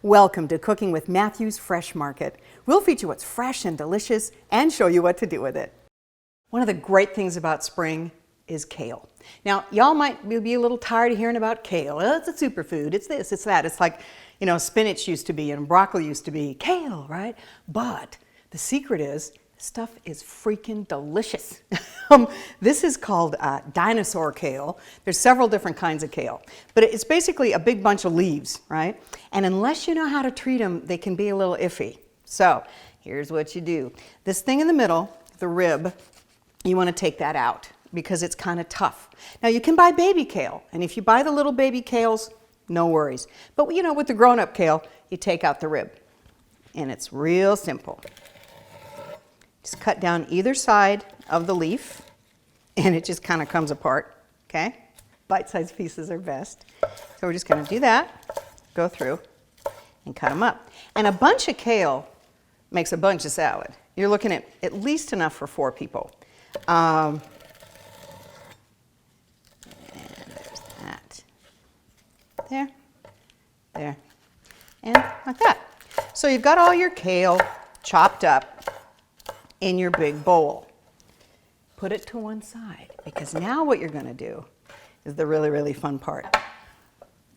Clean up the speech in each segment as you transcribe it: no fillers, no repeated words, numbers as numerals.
Welcome to Cooking with Matthew's Fresh Market. We'll feature what's fresh and delicious and show you what to do with it. One of the great things about spring is kale. Now, y'all might be a little tired of hearing about kale. Oh, it's a superfood, it's this, it's that. It's like, spinach used to be and broccoli used to be. Kale, right? But the secret is, stuff is freaking delicious. This is called dinosaur kale. There's several different kinds of kale, but it's basically a big bunch of leaves, right? And unless you know how to treat them, they can be a little iffy. So here's what you do. This thing in the middle, the rib, you want to take that out because it's kind of tough. Now you can buy baby kale, and if you buy the little baby kales, no worries. But with the grown-up kale, you take out the rib, and it's real simple. Just cut down either side of the leaf, and it just kind of comes apart, okay? Bite-sized pieces are best. So we're just going to do that, go through, and cut them up. And a bunch of kale makes a bunch of salad. You're looking at least enough for 4 people. And there's that. There, and like that. So you've got all your kale chopped up in your big bowl. Put it to one side, because now what you're going to do is the really, really fun part.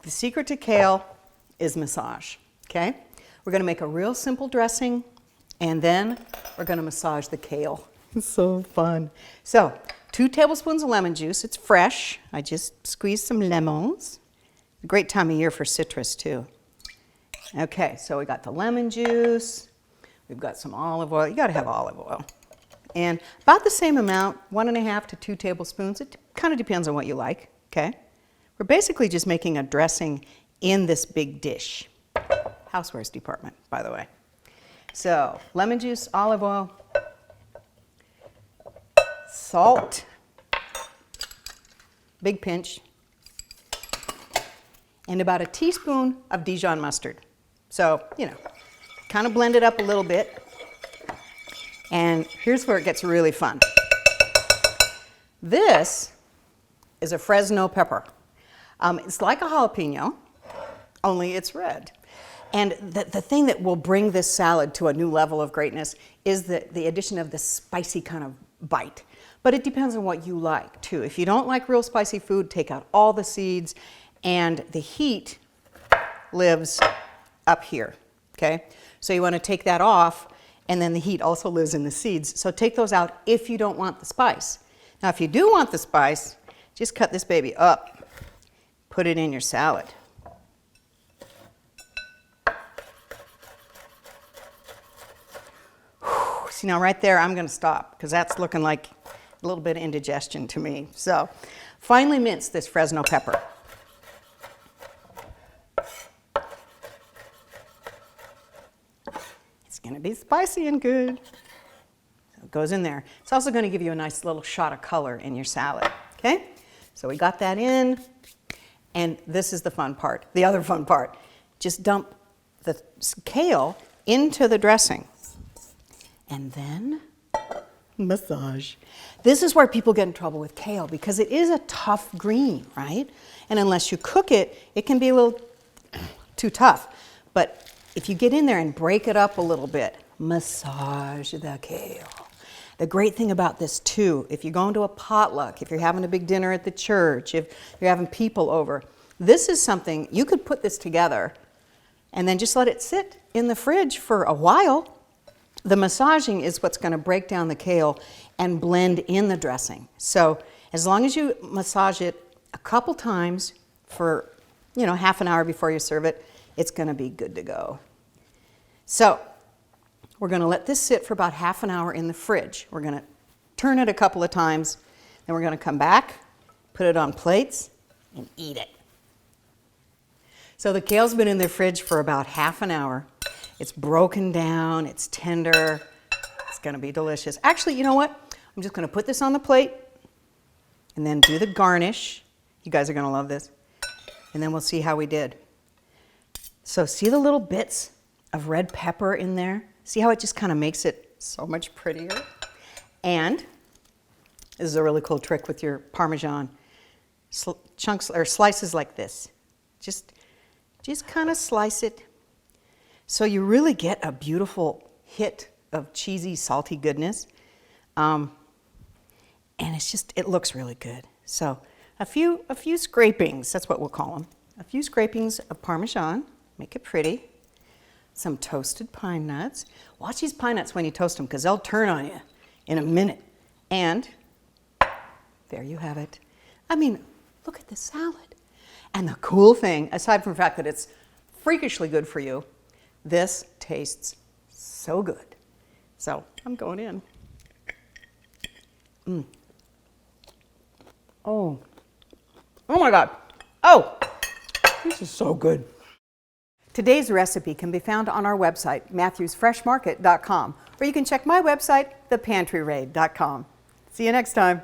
The secret to kale is massage, okay? We're going to make a real simple dressing, and then we're going to massage the kale. It's so fun. So 2 tablespoons of lemon juice. It's fresh. I just squeezed some lemons. A great time of year for citrus too. Okay, so we got the lemon juice. We've got some olive oil. You got to have olive oil. And about the same amount, 1.5 to 2 tablespoons. It kind of depends on what you like, okay? We're basically just making a dressing in this big dish. Housewares department, by the way. So, lemon juice, olive oil, salt, big pinch, and about a teaspoon of Dijon mustard. So, kind of blend it up a little bit. And here's where it gets really fun. This is a Fresno pepper. It's like a jalapeno, only it's red. And the thing that will bring this salad to a new level of greatness is the addition of the spicy kind of bite. But it depends on what you like, too. If you don't like real spicy food, take out all the seeds, and the heat lives up here, okay? So you want to take that off, and then the heat also lives in the seeds. So take those out if you don't want the spice. Now, if you do want the spice, just cut this baby up, put it in your salad. Whew. See, now right there, I'm going to stop because that's looking like a little bit of indigestion to me. So finely mince this Fresno pepper. Going to be spicy and good. So it goes in there. It's also going to give you a nice little shot of color in your salad. Okay? So we got that in. And this is the fun part. The other fun part. Just dump the kale into the dressing. And then massage. This is where people get in trouble with kale because it is a tough green, right? And unless you cook it, it can be a little too tough. But if you get in there and break it up a little bit, massage the kale. The great thing about this too, if you're going to a potluck, if you're having a big dinner at the church, if you're having people over, this is something, you could put this together and then just let it sit in the fridge for a while. The massaging is what's going to break down the kale and blend in the dressing. So as long as you massage it a couple times for, half an hour before you serve it, it's going to be good to go. So we're going to let this sit for about half an hour in the fridge. We're going to turn it a couple of times, then we're going to come back, put it on plates, and eat it. So the kale's been in the fridge for about half an hour. It's broken down, it's tender, it's going to be delicious. Actually, you know what? I'm just going to put this on the plate and then do the garnish. You guys are going to love this. And then we'll see how we did. So see the little bits of red pepper in there? See how it just kind of makes it so much prettier? And this is a really cool trick with your Parmesan. Chunks or slices like this. Just kind of slice it So you really get a beautiful hit of cheesy, salty goodness. And it looks really good. So a few scrapings, that's what we'll call them. A few scrapings of Parmesan, make it pretty. Some toasted pine nuts. Watch these pine nuts when you toast them because they'll turn on you in a minute. And there you have it. I mean, look at this salad. And the cool thing, aside from the fact that it's freakishly good for you, this tastes so good. So I'm going in. Oh my God. Oh, this is so good. Today's recipe can be found on our website, matthewsfreshmarket.com, or you can check my website, thepantryraid.com. See you next time.